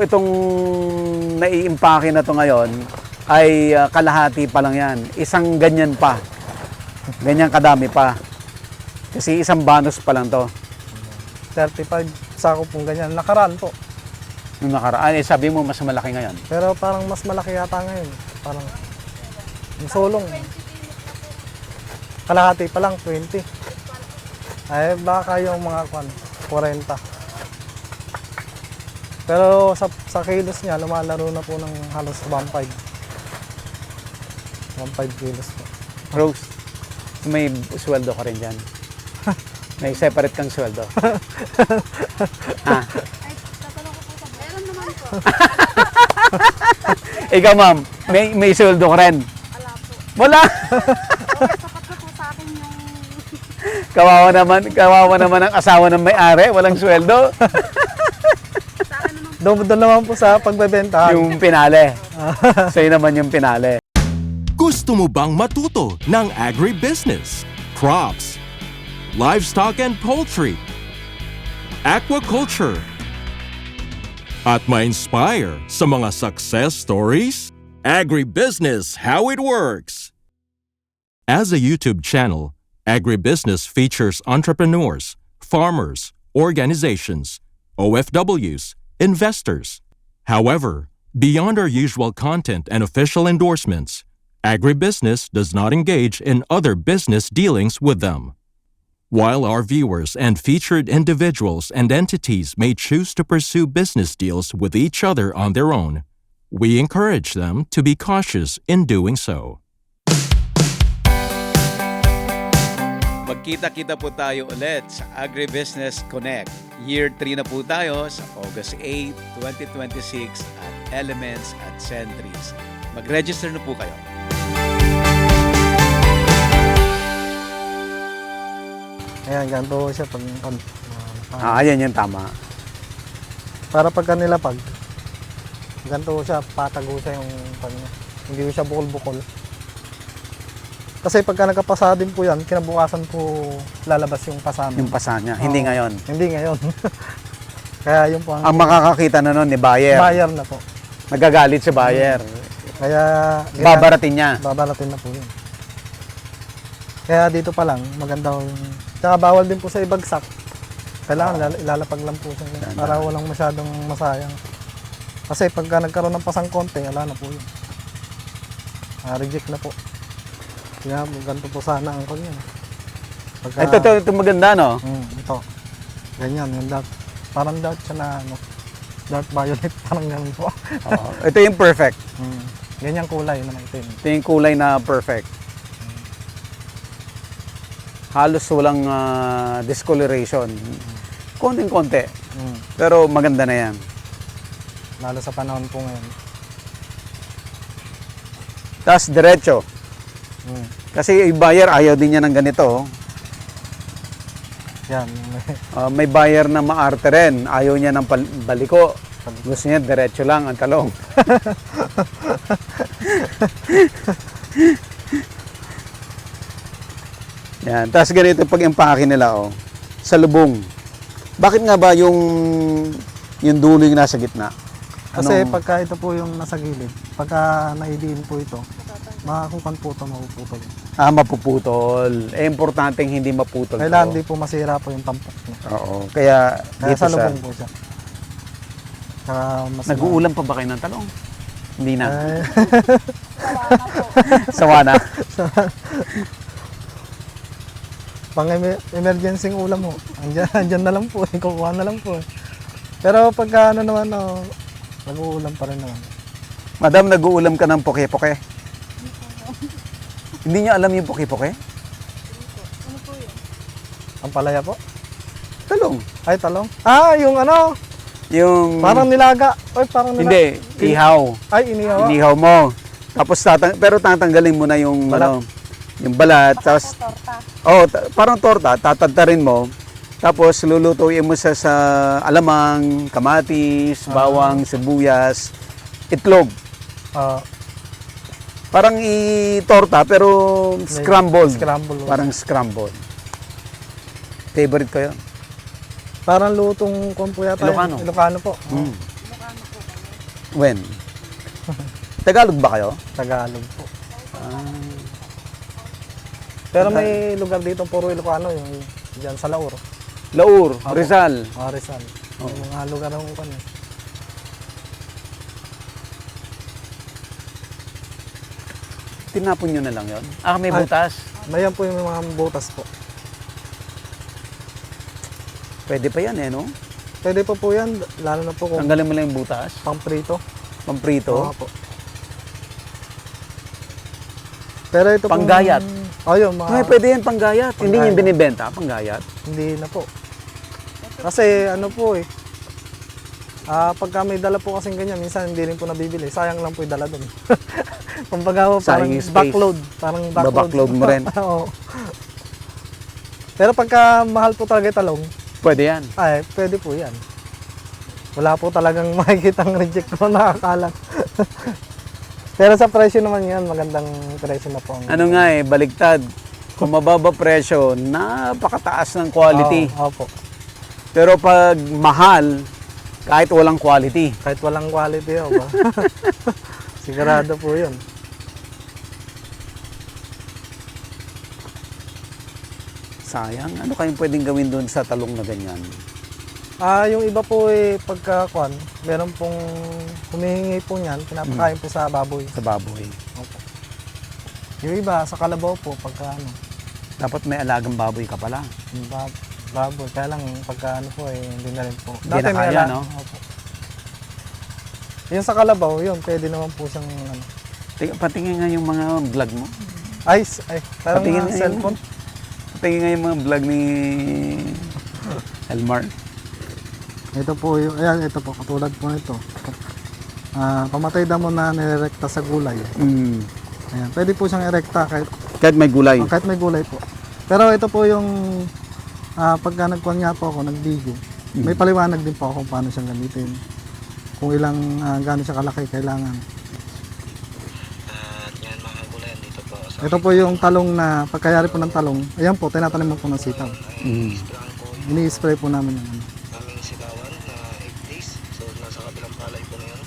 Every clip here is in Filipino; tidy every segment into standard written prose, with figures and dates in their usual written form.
Itong naiimpake na to ngayon ay kalahati pa lang yan. Isang ganyan pa. Ganyan kadami pa. Kasi isang banos pa lang to. 35 sako pong ganyan. Nakaraan po. Nung nakaraan, sabi mo mas malaki ngayon. Pero parang mas malaki yata ngayon. Parang yung sulong. Kalahati pa lang, 20. Ay, baka yung mga 40. Pero sa kilos niya, lumalaro na po ng halos 1.5. 1.5 kilos po. Rose, may sweldo ka rin dyan. May separate kang sweldo. Ah. Ay, tatanong ko po sa meron naman po. Ikaw ma'am, may sweldo ka rin. Ala po. Wala! Okay, sapat na po sa akin yung... Kawawa naman ang asawa ng may-ari, walang sweldo. Sa akin naman po. Doon naman po sa pagbebenta. Yung pinale. Sa'yo naman yung pinale. Gusto mo bang matuto ng agribusiness, crops, livestock and poultry, aquaculture, at ma-inspire sa mga success stories? Agribusiness, how it works! As a YouTube channel, Agribusiness features entrepreneurs, farmers, organizations, OFWs, investors. However, beyond our usual content and official endorsements, Agribusiness does not engage in other business dealings with them. While our viewers and featured individuals and entities may choose to pursue business deals with each other on their own, we encourage them to be cautious in doing so. Magkita-kita po tayo ulit sa Agribusiness Connect. Year 3 na po tayo sa August 8, 2026 at Elements at Sentries. Mag-register na po kayo. Ayan, ganito siya pag... Ayan yung tama. Para pagka nilapag, ganito siya, patago siya yung kanya. Hindi siya bukol-bukol. Kasi pagka nagkapasa din po yan, kinabukasan po lalabas yung pasa. Yung pasa niya, hindi ngayon. Hindi ngayon. Kaya yun po Ang makakakita na nun ni buyer. buyer na po. Nagagalit si buyer. Kaya Babaratin niya. babaratin na po yun. Kaya dito pa lang, maganda yung... Tsaka bawal din po sa ibagsak. Kailangan ilalapag lang po siya para walang masyadong masayang. Kasi pagka nagkaroon ng pasang konti, wala na po yun. Reject na po. Kaya ganito po sana ang kanya. Ito maganda, no? Ito. Ganyan, yung dark. Parang dark siya na ano. Dark violet, parang ganun po. Oo. Ito yung perfect. Ganyan kulay na itim. Ito yung kulay na perfect. Halos walang discoloration. Konting-konti. Pero maganda na yan. Lalo sa panahon po ngayon. Tapos diretso. Kasi yung buyer ayaw din niya ng ganito. Yan. May buyer na maarte rin. Ayaw niya ng baliko. Gusto niya diretso lang ang talong. Yan. Tapos ganito pag impake nila, oh, sa lubong. Bakit nga ba yung dulo yung nasa gitna? Kasi pagka ito po yung nasa gilid, pagka naidiin po ito, makakukan po ito, mapuputol. Mapuputol. Importanteng hindi maputol. Kailangan hindi po masira po yung tampok niya. Oo. Kaya Kaya dito sa lubong po siya. Saka mas nag-uulam pa ba kayo ng talong? Hindi na. Eh, Sawa na. pang emergency ulam mo. Andyan na lang po, kukuha na lang po. Pero pagka ano naman, nag-uulam pa rin naman. Madam, nag-uulam ka ng poke-poke? Hindi niyo alam yung poke-poke? Ano po yun? Ang palaya po? Talong. Ay, talong. Yung ano, Yung... parang nilaga. Ay, parang nilaga. Hindi, ihaw. Ay, inihaw. Inihaw mo. Tapos pero tatanggalin mo na yung Balat. yung balat. Tapos Torta. parang torta, tatadtarin mo. Tapos lulutuin mo sa alamang, kamatis, bawang, sibuyas, itlog. Parang torta pero scrambled. Scrambled. Parang scrambled. Favorite ko 'yon. Parang lutong kung po yata. Ilocano. Ilocano po. Mm. Ilocano po. When? Tagalog ba kayo? Tagalog po. Pero may lugar dito puro Ilocano, yung diyan sa Laur. Laur, Opo. Rizal. Rizal. Yung mga lugar ng kanya. Tinapon nyo na lang yon. May Ay. butas. Mayan po yung mga butas po. Pwede pa yan no? Pwede po po yan, lalo na po kung Tanggalin mo lang yung butas. pang-prito. Pamprito. Oo po. Pero ito Panggayat. Yun, mga, Ay, pwede yan panggayat. Hindi Panggayat. yung binibenta, panggayat. hindi na po. Kasi ano po pagka may dala po kasing ganyan, minsan hindi rin po nabibili. Sayang lang po yung dala doon. Kumbaga po, parang Sayang yung space. backload. Parang backload. Babackload mo rin. Oo. Pero pagka mahal po talaga yung talong, Pwede yan. pwede po yan. Wala po talagang makikitang reject ko, nakakalat. Pero sa presyo naman yan, magandang presyo na po. Ano nga baligtad. Kung mababa presyo, napakataas ng quality. Opo. Pero pag mahal, kahit walang quality. Kahit walang quality, ba? Sigurado po yun. Sayang. Ano kayong pwedeng gawin doon sa talong na ganyan? Yung iba po pagkakuan, meron pong humihingi po niyan, pinapakain po sa baboy. Sa baboy. Opo. Yung iba, sa kalabaw po, pagka Dapat may alagang baboy ka pala. yung baboy. Kaya lang, pagka hindi na rin po. Hindi na kaya, no? Opo. Yung sa kalabaw, yun, pwede naman po siyang, Patingin nga yung mga vlog mo. parang Patingin nga cellphone. Patingin nga yung mga vlog ni Elmar. Ito po ito po, katulad po nito. Pamatay damo na nirekta sa gulay. Ayan, pwede po siyang erekta Kahit may gulay. kahit may gulay po. Pero ito po yung pagka nagkuhan nga po ako, nag-video, may paliwanag din po ako kung paano siyang gamitin. Kung ilang gaano siya kalaki kailangan. Yan mga gulayan dito po. So, Ito po yung talong na, pagkayari po ng talong, ayan po, tinatanim po ng sitaw. isprahan po yung Ini-spray po namin yung aming sigawan na 8 days. So, nasa kabilang palay po na yun.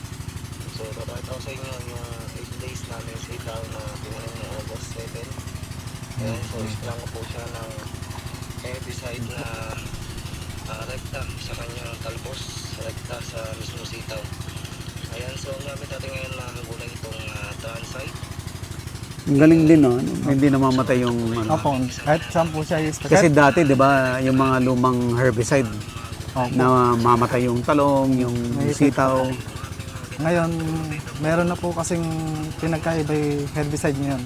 So, papakita ko sa inyo yung 8 days namin sitaw na tinanim ng August 7. Ayan, so, isprahan ko po siya ng herbicide na rekta sa kanyang talbos, rekta sa mismo sitaw. Ayan, so, ang gamit natin ngayon mga gulay itong transite. Ang galing din, no? Hindi namamatay yung ano. Opo, kahit saan po siya i-spray. Kasi dati, di ba, yung mga lumang herbicide na mamatay yung talong, yung May sitaw. Ngayon, meron na po kasing pinagkaiba yung herbicide ngayon.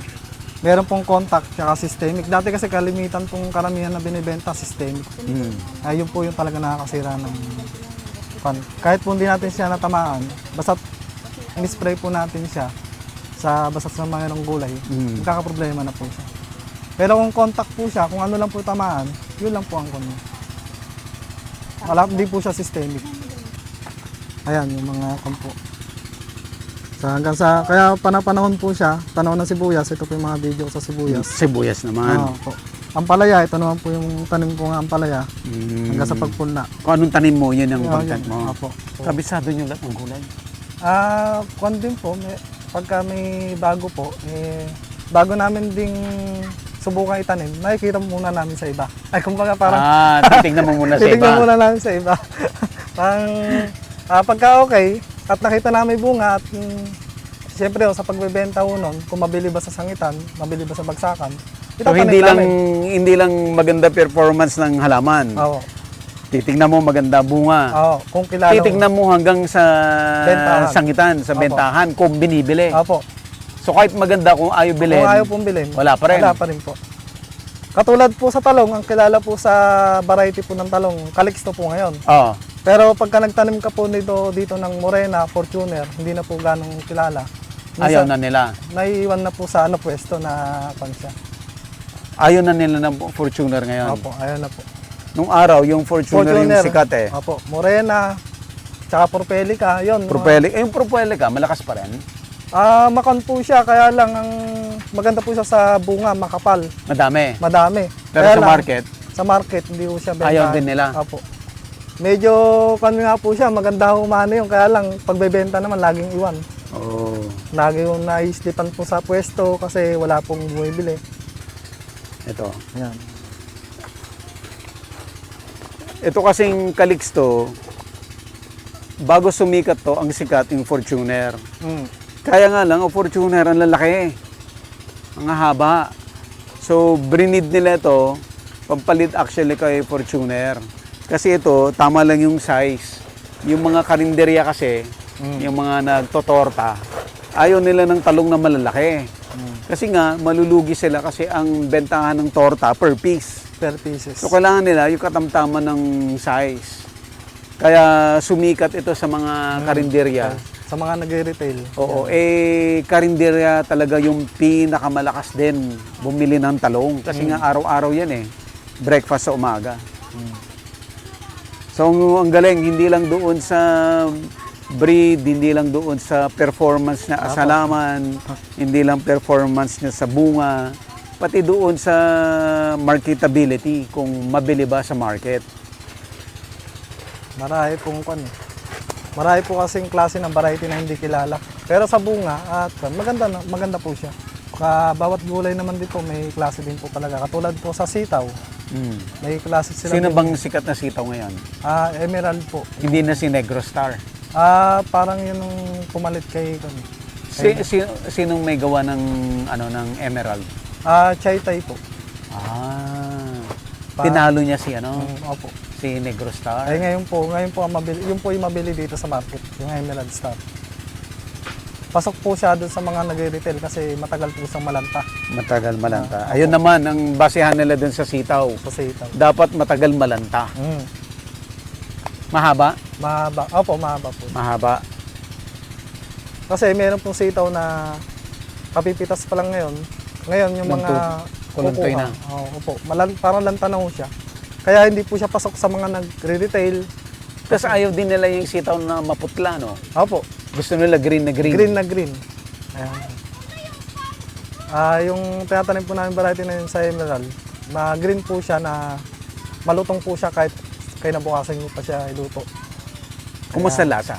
Meron pong contact tsaka systemic. Dati kasi kalimitan pong karamihan na binibenta systemic. Ayun po yung talaga nakakasira ng kahit po hindi natin siya natamaan, basta in-spray po natin siya basta sa mga gulay, magkakaproblema na po siya. Pero kung contact po siya, kung ano lang po tamaan, yun lang po ang kuno. Wala, hindi po siya systemic. Ayan, yung mga po. Kaya panahon po siya, tanaw ng sibuyas, ito po yung mga video sa sibuyas. Sibuyas naman. Po. Ampalaya, ito naman po yung tanim ko ng ampalaya, hanggang sa pagpunla. Kung anong tanim mo, yun ang content mo. Opo. Kabisado nyo lahat ng gulay. Kung din po, pagka may bago po, bago namin ding subukan itanim, makikita muna namin sa iba. Ay, kumbaga parang Titignan mo muna sa titignan iba. muna namin sa iba. Parang pagka okay, at nakita namin bunga at siyempre sa pagbebenta nun, kung mabili ba sa sangitan, mabili ba sa bagsakan, So, itatanim namin. hindi lang maganda performance ng halaman. Oo. Titignan mo maganda bunga. Oo, kung kilala. Titignan mo hanggang sa Bentahan. sangitan, sa Opo. bentahan, kung binibili. Opo. So kahit maganda kung ayaw bilhin, Kung ayaw pong bilhin, wala pa rin. Wala pa rin po. Katulad po sa talong, ang kilala po sa variety po ng talong, Calixto po ngayon. Oo. Pero pagka nagtanim ka po dito ng Morena, Fortuner, hindi na po ganong kilala. Ayaw na nila. Naiiwan na po sa pwesto na pansya. Ayaw na nila ng Fortuner ngayon. Opo, ayaw na po. Nung araw, yung Fortuner, yung sikat eh. Opo, Morena, tsaka Propelica, yun. Yung Propelica, malakas pa rin. Makan po siya, kaya lang ang maganda po siya sa bunga, makapal, Madami. madami. Pero Kaya sa lang, market, sa market, hindi po siya bentahan. Ayaw din nila. Opo. Medyo kami nga po siya, maganda umano yun. Kaya lang, pagbebenta naman, laging iwan. Oo. Lagi yung naislipan po sa pwesto kasi wala pong bumibili. Ito. Yan. Ito kasing Calixto, bago sumikat to, ang sikat yung Fortuner. Kaya nga lang, ang Fortuner, ang lalaki. Ang haba. So, brinid nila ito, pampalit actually kay Fortuner. Kasi ito, tama lang yung size. Yung mga karinderya kasi, yung mga nagtotorta, ayaw nila ng talong na malalaki. Kasi nga, malulugi sila kasi ang bentahan ng torta per piece. Per pieces. So, kailangan nila yung katamtaman ng size. Kaya sumikat ito sa mga karinderya. Sa mga nagre-retail. Oo, karinderya talaga yung pinakamalakas din bumili ng talong. Kasi nga araw-araw yan breakfast sa umaga. So ang galing, hindi lang doon sa breed, hindi lang doon sa performance na asalaman, hindi lang performance niya sa bunga, pati doon sa marketability, kung mabili ba sa market. Marami pong Marami po kasing klase ng variety na hindi kilala. Pero sa bunga at maganda po siya. Bawat gulay naman dito may klase din po talaga. Katulad po sa sitaw, may klase sila. Sino bang sikat na sitaw ngayon? Emerald po. Hindi na si Negro Star. Parang yun yung pumalit kay Sinong may gawa ng ng emerald? Chai Tai po. Tinalo niya si Opo. si Negro Star. Ay ngayon po ang mabili, yun po yung mabili dito sa market, yung Emerald Star. Pasok po siya doon sa mga nagre-retail kasi matagal po siyang malanta. Matagal malanta. Ayun naman ang basehan nila doon sa sitaw. Sa sitaw. Dapat matagal malanta. Mahaba? Mahaba. Opo, mahaba po. Mahaba. Kasi meron pong sitaw na kapipitas pa lang ngayon. Ngayon yung mga Kuluntoy na. Opo. Parang lanta na ho siya. Kaya hindi po siya pasok sa mga nagre-retail. Tapos ayaw din nila yung sitaw na maputla, no? Opo. Gusto nila green na green. Green na green. Ayan. Yung tinatanim po namin variety na yun sa Emerald, green po siya na malutong po siya kahit nabukasan nyo pa siya iluto. Kumusta lasa?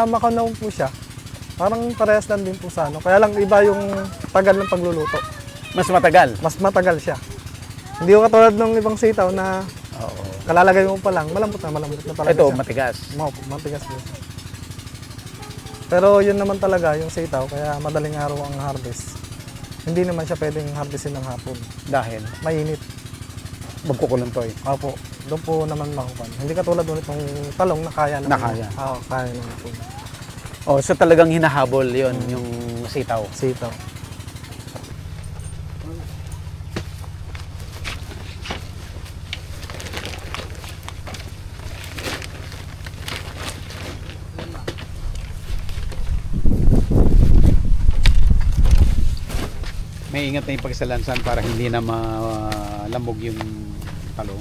Makanaw po siya. Parang parehas lang din po sa Kaya lang iba yung tagal ng pagluluto. Mas matagal? Mas matagal siya. Hindi ko katulad ng ibang sitaw na kalalagay mo pa lang, malambot na talaga Ito, siya. matigas. Matigas po siya. Pero yun naman talaga yung sitaw, kaya madaling araw ang harvest. Hindi naman siya pwedeng harvestin ng hapon. Dahil? Mainit. Magkukuluntoy. Opo, doon po naman makupan. Hindi katulad ulit ng talong na kaya naman. kaya. Oo, kaya naman po. So talagang hinahabol yon yung sitaw. Sitaw. May ingat na yung pagsalansan para hindi na malamog yung talong.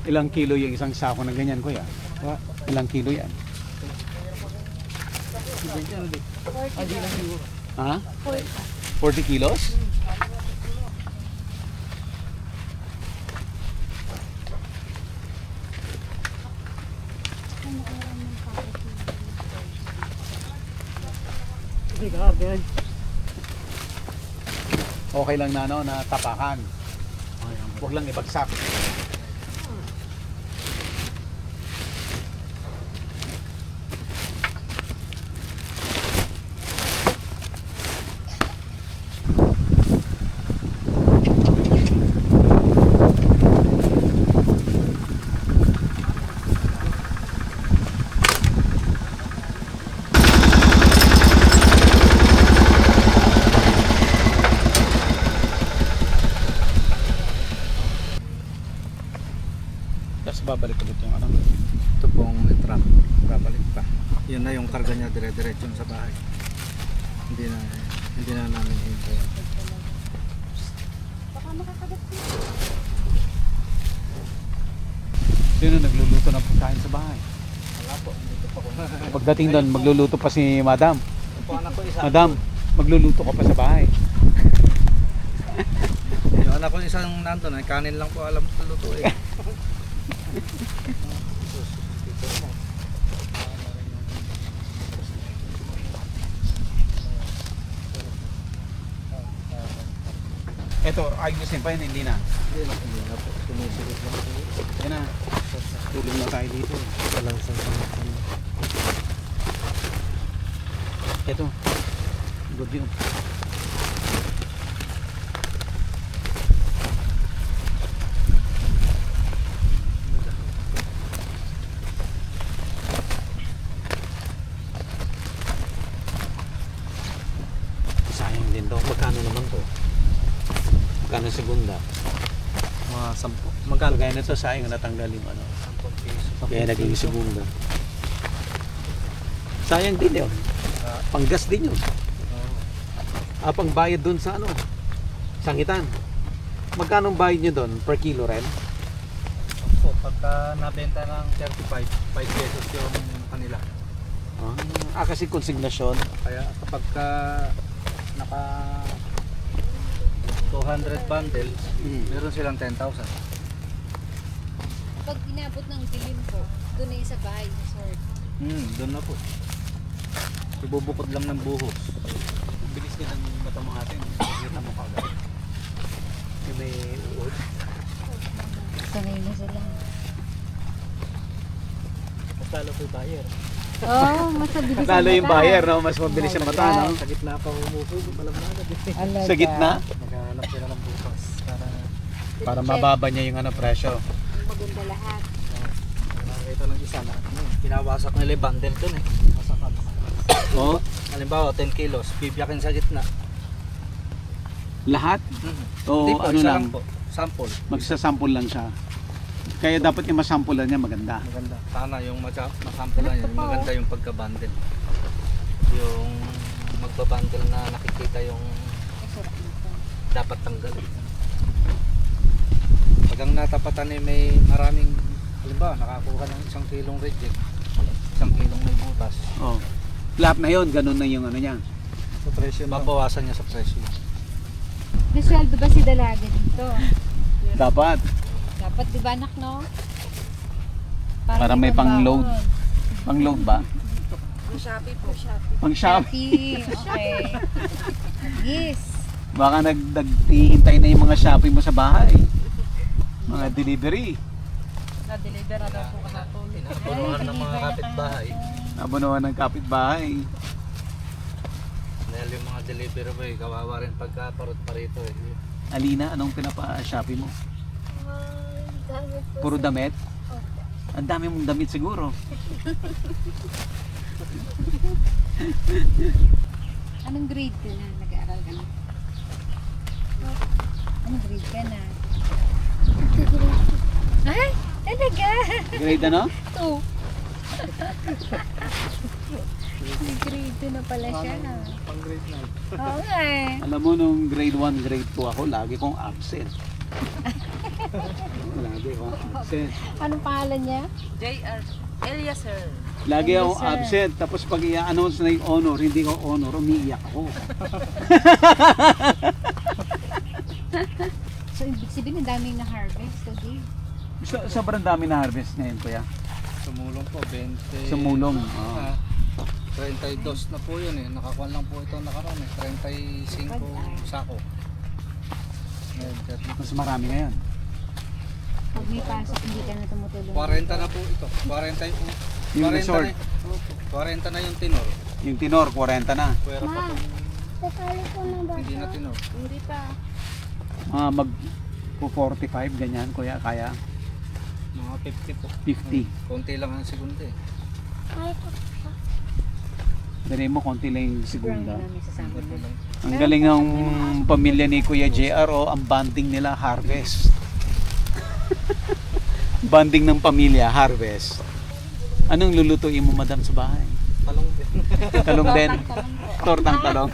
Ilang kilo yung isang sako ng ganyan, kuya? Ilang kilo yan? Ha? 40 kilos? Okay lang na na tapakan. Huwag lang ibagsak. Tapos babalik ulit yung Ito pong truck, babalik pa. Yan na yung karga niya dire-diretso sa bahay. Hindi na namin hintay. Baka makakagat ko. Sino nagluluto ng pagkain sa bahay? Wala po, dito pa ko. Pagdating doon, magluluto pa si Madam. Ito po anak ko isa. Madam, magluluto ka pa sa bahay. Yung anak ko isang nandun, ay kanin lang po alam ko luto eh. Eto, ayusin pa yun, hindi na. Hindi na po, sumisigit lang po. Yan na. Tulong na tayo dito. Walang sasamakan. Eto. Good yun. Sayang din to. Magkano naman to? Magkano segunda? Mga 10. Magkano kaya nito sayang natanggal yung ano. 10 piso. Kaya naging segunda. Sayang din yun. Panggas din yun. Pang bayad doon sa ano? Sangitan. Magkano ang bayad nyo doon? Per kilo rin? Opo, pagka nabenta ng 35, 5 pesos yung kanila. Kasi konsignasyon. Kaya kapag ka naka 200 bundles, meron silang 10,000. Pag inabot ng dilim po, doon na yung sa bahay, resort. Doon na po. Ibubukod lang ng buhos. Bilis din ang mata mo natin. Kita mo kagad. Yung may uod. Sanay na sila. Matalo po yung buyer. Oo, mas mabilis Lalo yung buyer, no? Mas mabilis yung mata, no? Sa gitna pa umupo, alam na agad. Sa gitna? Maghanap sila ng bukas para Para mababa niya yung ano, presyo. Maganda lahat. nakakita ng isa na pinawasak nila yung bundle dun eh. Masakan. Oo. Halimbawa 10 kilos, bibiyakin sa gitna. Lahat? O Hindi po, ano isa lang? po. Sample. Magsasample lang siya. Kaya dapat yung masampulan niya maganda. Maganda. Sana yung masample na yun, maganda yung pagka-bundle. Yung magba-bundle na nakikita yung dapat tanggalin. Pag ang natapatan eh may maraming, halimbawa nakakuha ng 1 kilong reject, 1 kilong may butas. Oh. Flap na yun, ganun na yung ano niya. Sa presyo na. Babawasan niya sa presyo. May sweldo ba si Dalaga dito? Dapat. Dapat di ba anak, no? Para may pang-load. Pang-load ba? Ang Shopee po, Shopee. Pang shop. Okay. Yes. Baka naghihintay na yung mga shopping mo sa bahay. Mga delivery. Na-deliver na daw po kahapon. Pinapunuhan ng mga kapitbahay. Nabunuhan ng kapitbahay. Dahil yung mga delivery boy, kawawa rin pagka parot-parito eh. Alina, anong pinapa-shopping mo? Puro damit? Ang dami mong damit siguro. Anong grade ka na? Nag-aaral ka na? Anong grade ka na? Ay! Talaga! Grade ano? 2. Grade 2 na pala siya. Pang grade 9. Oo nga eh. Alam mo, nung grade 1, grade 2 ako, lagi kong absent. Lagi kong absent. Anong pangalan niya? JR Eliezer. Lagi Yes, akong sir. absent. Tapos pag i-announce na yung honor, hindi ko honor, umiiyak ako. So, ibig sabihin, ang daming na-harvest today. Sobrang dami na harvest ngayon, kuya. Sumulong po, 20. Sumulong. Oh. 32 na po yun eh. Nakakuha lang po ito nakaraan eh. 35 sako. Mas marami ngayon. Pag may pasok, hindi ka na tumutulong. 40 na po ito. 40 Yung 40 resort. na, 40 na yung tinor. Yung tinor, 40 na. Pero pa kung hindi na tinor. Hindi pa. Mag 45, ganyan, kuya, kaya Mga 50 po. 50. Konti lang ang segundo eh. Dali mo, konti lang yung segunda. Namin sasama na. Ang galing ng pamilya ni Kuya JR, oh, ang banding nila, harvest. Banding ng pamilya, harvest. Anong lulutuin mo, madam, sa bahay? Talong din. Talong din? Tortang talong.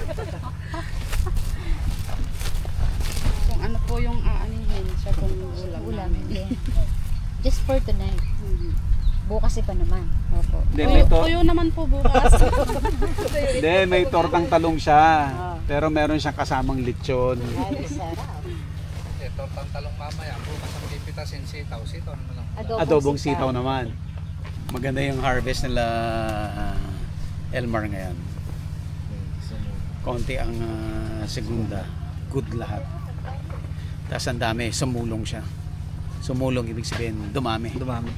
Kung ano po yung aanihin siya kung ulam. Ulam. Yeah. Just for tonight. Bukas pa naman. Opo. Hindi, may, Tuyo naman po bukas. hindi, may tortang talong siya. Pero meron siyang kasamang lechon. Ay, sarap. Tortang talong mamaya. Bukas ang pipitasin sitaw. Sitaw naman lang. Adobong sitaw naman. Maganda yung harvest nila Elmar ngayon. Konti ang segunda. Good lahat. Tapos ang dami, sumulong siya. Sumulong ibig sabihin, dumami. Dumami.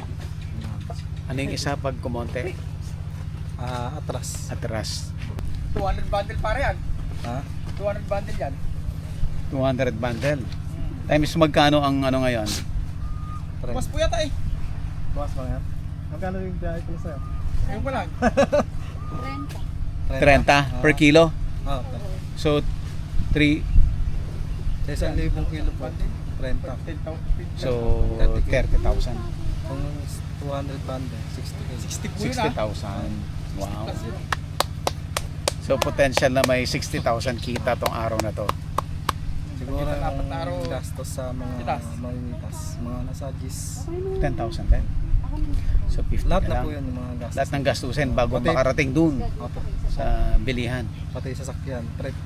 Ano yung isa pag kumonte? Atras. Atras. 200 bundle pare yan. Ha? 200 bundle yan. 200 bundle. Times magkano ang ano ngayon? Bukas po yata eh. Bukas pa yan? Magkano yung biyahe ko sa'yo? Ayun pa lang. 30. 30 per kilo. Ah, So 3 sa 1,000 kilo po. 30. so 30,000. Kung 200 bundle, 60. 60,000. Wow. So potential na may 60,000 kita tong araw na to. Siguro yung gastos sa mga maninitas. Mga nasa 10. 10,000 din. So 50 Lahat na na lang. po yun yung mga gastos. Lahat ng gastusin bago Pati- makarating dun Opo. sa bilihan. Pati sasakyan, trip.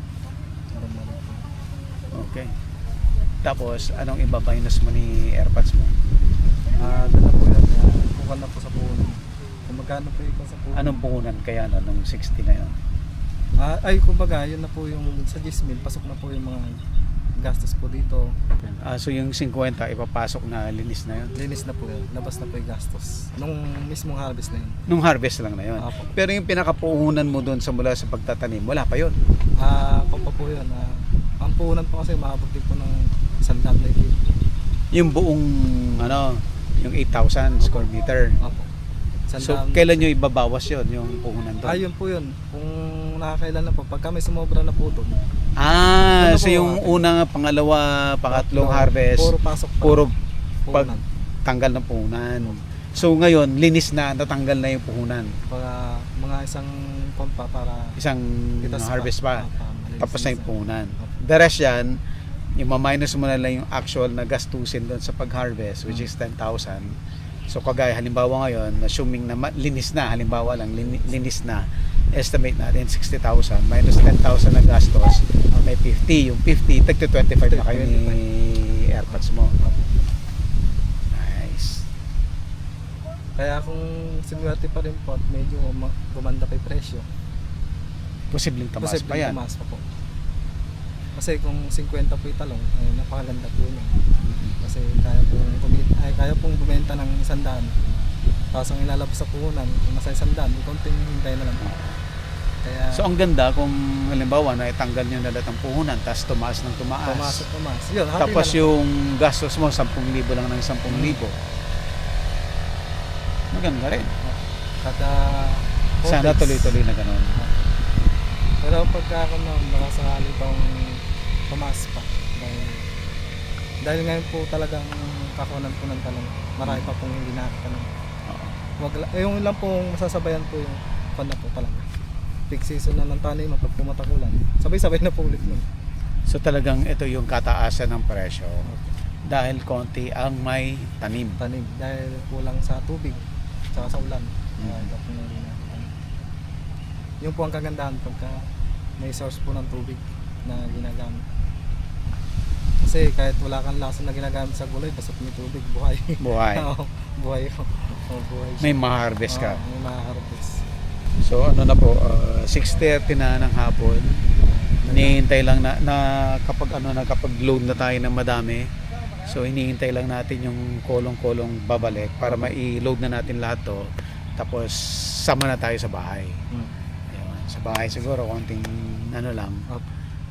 Okay. Tapos anong iba minus mo ni AirPods mo? Doon na po yun. Kukan na po sa puno. Kung magkano po ikaw sa puno. Anong puhunan kaya no nung 60 na yun? Kumbaga, yun na po yung sa 10,000, pasok na po yung mga gastos po dito. So yung 50 ipapasok na linis na yun. Linis na po yun. Labas na po yung gastos. Nung mismong harvest na yun. Nung harvest lang na yun. Apo. Pero yung pinakapuhunan mo doon sa mula sa pagtatanim, wala pa yun. Kung pa po yun. Ang puhunan po kasi maabot din po ng 100 na kilo. Yung buong ano, yung 8,000 square meter. Opo. So kailan nyo ibabawas yun, yung puhunan doon? Yun po yun. Kung nakakailan na po. Pagka may sumobra na po doon. Ano So po, yung unang, pangalawa, pangatlong harvest, Puro pasok pa. puro puhunan. pagtanggal ng puhunan. So ngayon, linis na, natanggal na yung puhunan. Para mga isang pompa para Isang itas harvest pa. malinis Tapos na yung isa. puhunan. The rest yan, yung ma-minus mo na lang yung actual na gastusin doon sa pag-harvest, which is 10,000. So kagaya halimbawa ngayon, assuming na linis na, halimbawa lang linis na, estimate natin 60,000 minus 10,000 na gastos, may 50. Yung 50, tagto 25 na kayo ni AirPods mo. Nice. Kaya kung sinuwerte pa rin po at medyo gumanda pa yung presyo, Posibleng tamas pa yan. tumaas pa po. Kasi kung 50 po yung talong, ay napakaganda po yun. Kasi kaya pong bumenta ng 100. Tapos ang ilalabas sa puhunan, kung nasa 100, may konting hintay na lang po. Kaya So ang ganda kung halimbawa na itanggal nyo na lahat ng puhunan, tapos tumaas ng tumaas. tumaas at tumaas. Yun, happy Tapos na lang. yung gastos mo, 10,000 lang ng 10,000. Maganda rin. Kada Sana complex. tuloy-tuloy na ganun. Pero pagka ako na baka sakali pang tumaas pa. Dahil ngayon po talagang kakunan po ng talong. Marami pa pong hindi nakakatanong. Yung lang pong masasabayan po yung panda po talaga. Peak season na ng tanim pag pumatakulan. Sabay-sabay na po ulit nun. So talagang ito yung kataasan ng presyo dahil konti ang may tanim. Tanim dahil kulang sa tubig tsaka sa ulan. Kaya ito po hindi nakakatanong. Yung po ang kagandahan pagka may source po ng tubig na ginagamit. Kasi kahit wala kang lason na ginagamit sa gulay, basta may tubig, buhay. Buhay. Oo, buhay. Buhay siya. May ma-harvest ka. May ma-harvest. So ano na po, 6:30 na ng hapon. Hinihintay lang na kapag kapag load na tayo ng madami. So hinihintay lang natin yung kolong-kolong babalik para mai-load na natin lahat to. Tapos sama na tayo sa bahay. Ayun, sa bahay siguro konting lang,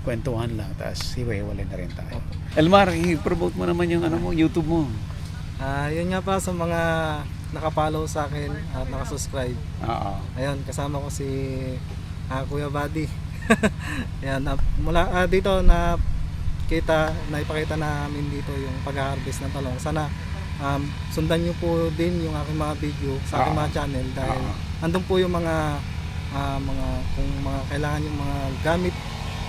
kwentuhan lang, tapos hiwa-hiwalay na rin tayo. Elmar, i-promote mo naman yung YouTube mo. Yun nga pa sa mga nakapollow sa akin at nakasubscribe. Oo. Ayun, kasama ko si Kuya Buddy. Ayan, mula dito na ipakita namin dito yung pag-harvest ng talong. Sana sundan nyo po din yung aking mga video sa aking mga channel dahil andun po yung mga kung mga kailangan yung mga gamit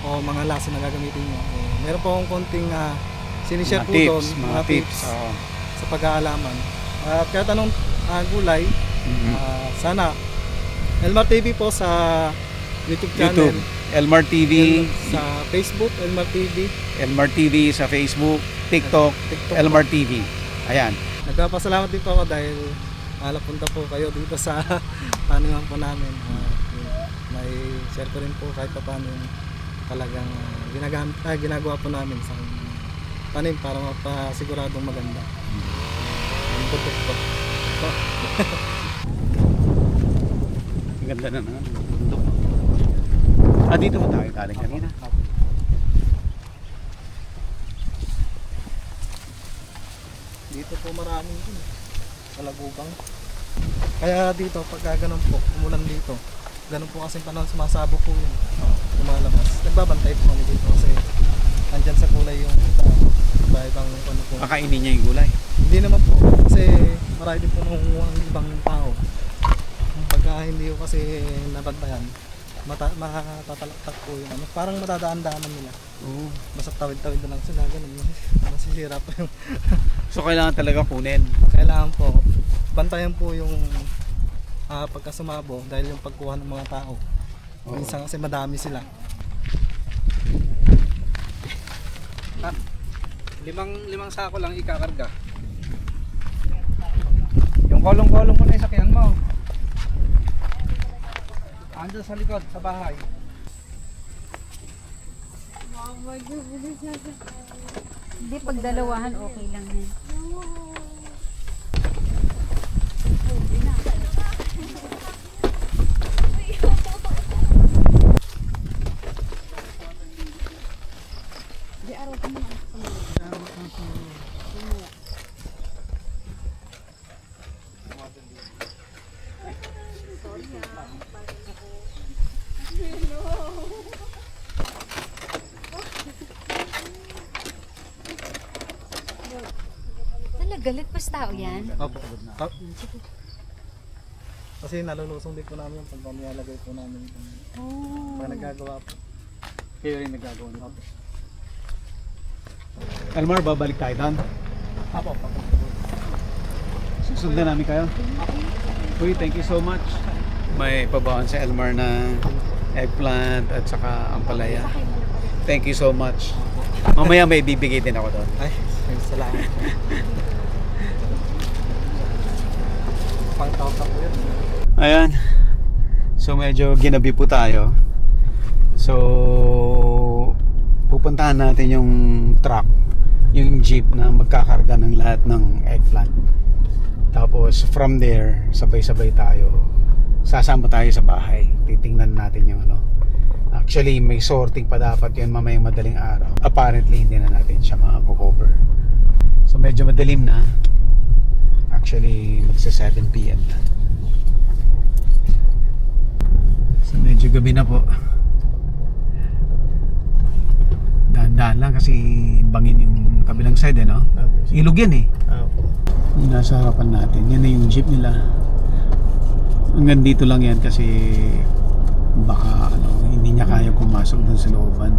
o mga laso na gagamitin nyo. Meron po akong konting sinishare po doon, mga tips Oo. sa pag-aalaman. At kahit anong gulay, Sana Elmar TV po sa YouTube channel. YouTube, Elmar TV, Sa Facebook, Elmar TV. Elmar TV sa Facebook, TikTok, TikTok Elmar TV. Ayan. Nagpapasalamat din po ako dahil napunta po kayo dito sa tanuhan po namin. May share ko rin po kahit pa paano yung talagang ginagawa po namin sa tanim para mapasiguradong maganda. Ang tutok po. Ang ganda na naman. Bundok. Dito mo tayo galing kanina. Dito po maraming kalagubang. Kaya dito pagka ganun po, umulan dito. Ganun po kasi panahon sumasabog po yun. Lumalabas. Nagbabantay po kami dito kasi andyan sa kulay yung ibang ano po. Kakainin niya yung gulay. Hindi naman po kasi marami din po nangunguha ng ibang tao. Pagka hindi ko kasi nabantayan, matatalaktak po yung ano. Parang matadaan-daanan nila. Oo. Basta tawid-tawid na lang sila. Ganun. Masisira pa yung So kailangan talaga kunin. kailangan po bantayan po yung pagka sumabo dahil yung pagkuha ng mga tao. Minsan kasi madami sila. Limang sako lang ikakarga. Yung kolong-kolong ko na yung sakyan mo. Ando sa likod, sa bahay. Hindi, pag dalawahan, okay lang yan. Galit pa sa tao yan? Opo. Kasi nalulusong din po namin yung pag nilalagay po namin pag nagagawa po. Kayo rin nagagawa nito. Elmar, babalik tayo doon. Opo. Susundan namin kayo. Uy, thank you so much. May pabaon sa Elmar na eggplant at saka ampalaya. Thank you so much. Mamaya may bibigay din ako doon. Ay, salamat. Pang-tawta po yun. Ayan. So medyo ginabi po tayo. So pupuntahan natin yung truck, yung jeep na magkakarga ng lahat ng eggplant. Tapos from there, sabay-sabay tayo. Sasama tayo sa bahay. Titingnan natin yung ano. Actually, may sorting pa dapat yun mamayang madaling araw. Apparently, hindi na natin siya makakover. So medyo madilim na. Actually, magsa 7 PM na. So medyo gabi na po. Dahan-dahan lang kasi bangin yung kabilang side no? Ilog yan Yung nasa harapan natin. Yan na yung jeep nila. Hanggang dito lang yan kasi baka hindi niya kaya pumasok dun sa looban.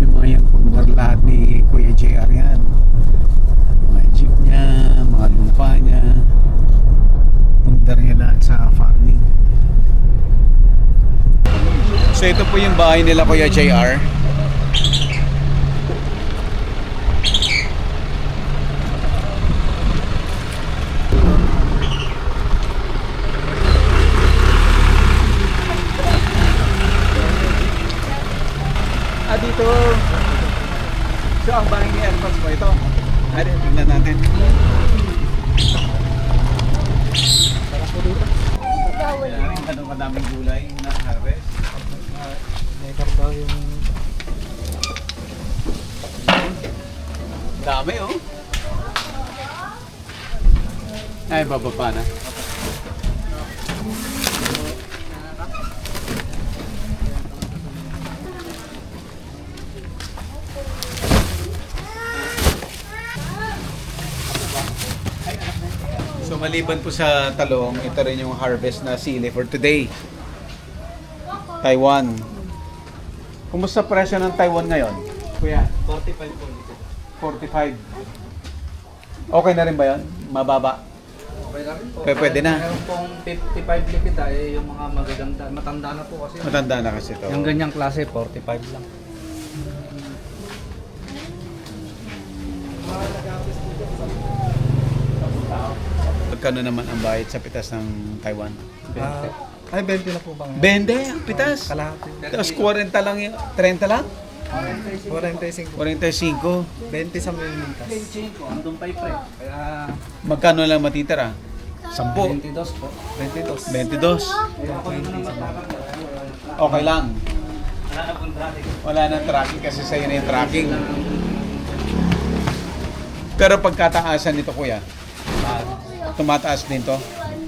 Yung mga yan, kumbar lahat ni Kuya JR yan. Mga jeep niya, mga lupa niya. Kumbar niya lahat sa farming. So ito po yung bahay nila Kuya JR. Dito. So ang bahay ni Alphonse po ito. Ay, tingnan natin. Sarap po dito. Ayan, ganun kadaming gulay na harvest. May karbaw yung Dami Ay, bababa na. So maliban po sa talong, ito rin yung harvest na sili for today. Taiwan. Kumusta presyo ng Taiwan ngayon? Kuya? 45 po dito. 45. Okay na rin ba yan? Mababa? Okay lang rin po. Pwede na. Meron pong 55 likita eh, yung mga magaganda. Matanda na po kasi. Matanda na kasi to. Yung ganyang klase, 45 lang. Magkano naman ang bayad sa pitas ng Taiwan? Ay, 20 na po ba ngayon? 20 ang pitas. Kalahati. Tapos 40 lang yung 30 lang? 45. 45. 20 sa Mayniltas. Andun pa pre. Kaya Magkano lang matitira? 10. 22 po. 22. 22. Okay lang. Wala nang tracking kasi sa'yo na yung tracking. Pero pagkataasan nito kuya, tumataas din to?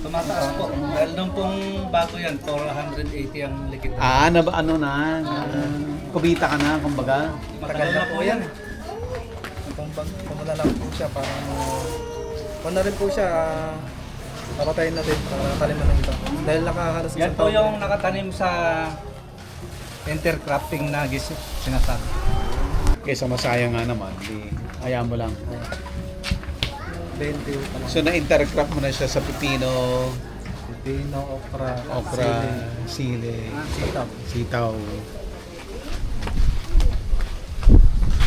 Tumataas po. Dahil nung pong bago yan, 480 ang likita. Ano na, kumita ka na, kumbaga. Matagal na po yan. Pumula lang po siya para na rin po siya papatayin na din para kaliman na ito. Dahil nakahalos Yan po yung nakatanim sa intercropping na sinasabi. Kaysa masaya nga naman, di ayaw mo lang. 20 pa lang. So na-intercrop mo na siya sa pipino, Pipino, okra, sili, sitaw.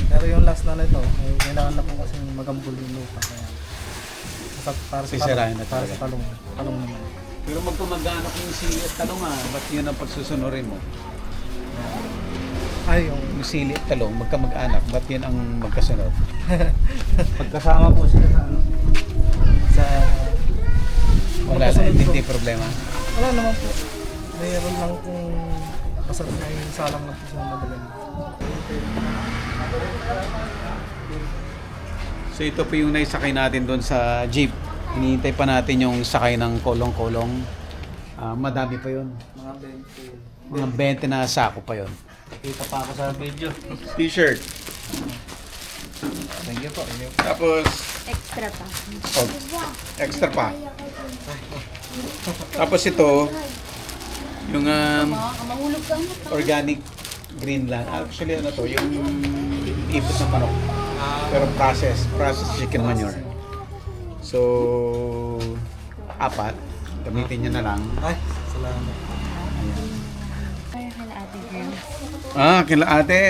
Pero yung last na nito, kailangan na po kasi magambul yung lupa. Kaya para sa Sisirahin na para talaga. sa talong. Talong naman. Pero magkamag-anak yung sili at talong ba't yun ang pagsusunurin mo? Ay, yung Yung sili at talong, magkamag-anak, ba't yun ang magkasunod? Pagkasama po sila sa ano. sa... Wala na, hindi problema. Wala naman po. Mayroon lang kung basta may salang na po siya madaling. So ito po yung naisakay natin doon sa jeep. Hinihintay pa natin yung sakay ng kolong-kolong. Madami pa yun. Mga 20. Mga 20 na sako pa yun. Kita pa ako sa video. T-shirt. Thank you po. Tapos, Extra pa. extra pa. Tapos ito, yung Mahulog ka na. organic green land. Actually, ano to, yung ipot ng manok. Pero processed chicken manure. So, 4. Gamitin nyo na lang. Ay, salamat. Kaya kala ate girl. Kila ate.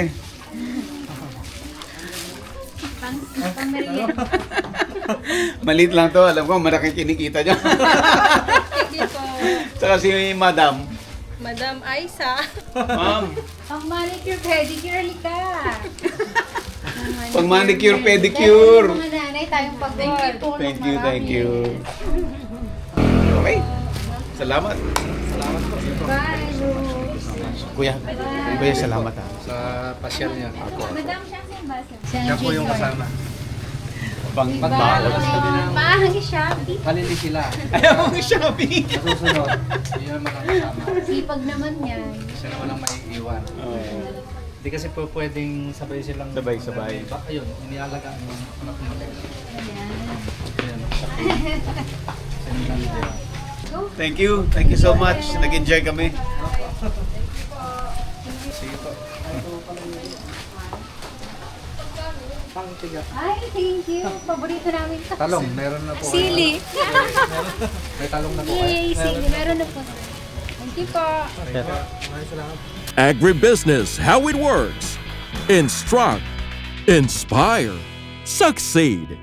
Pang merienda. Maliit lang to. Alam ko, malaking kinikita niya. Hindi po. Saka si Madam. Madam Aisa. Ma'am, Pang manicure, pedicure, lika. pang manicure, pedicure. Mga nanay tayong pag-work. Thank you. Okay. Salamat. Bye, Kuya, salamat ha. Sa pasyal niya. Madam, siya ba? Siya po yung kasama. Pang Pagbawas kami ng Mahang Shopee. kalili sila. Ayaw mo Shopee. Susunod. Yun naman ang kasama. Sipag naman yan. Siya naman ang maiiwan. Hindi kasi po pwedeng sabay silang... Sabay-sabay. Baka yun, inialagaan yung anak mo. Ayan. Ayan. Siya po. Thank you so much. Nag-enjoy kami. Sige po. Ay, thank you. Paborito namin ito. Talong, meron na po. Sili. May talong na po. Yay, sili. Meron na po. Thank you po. Agribusiness, how it works. Instruct, inspire, succeed.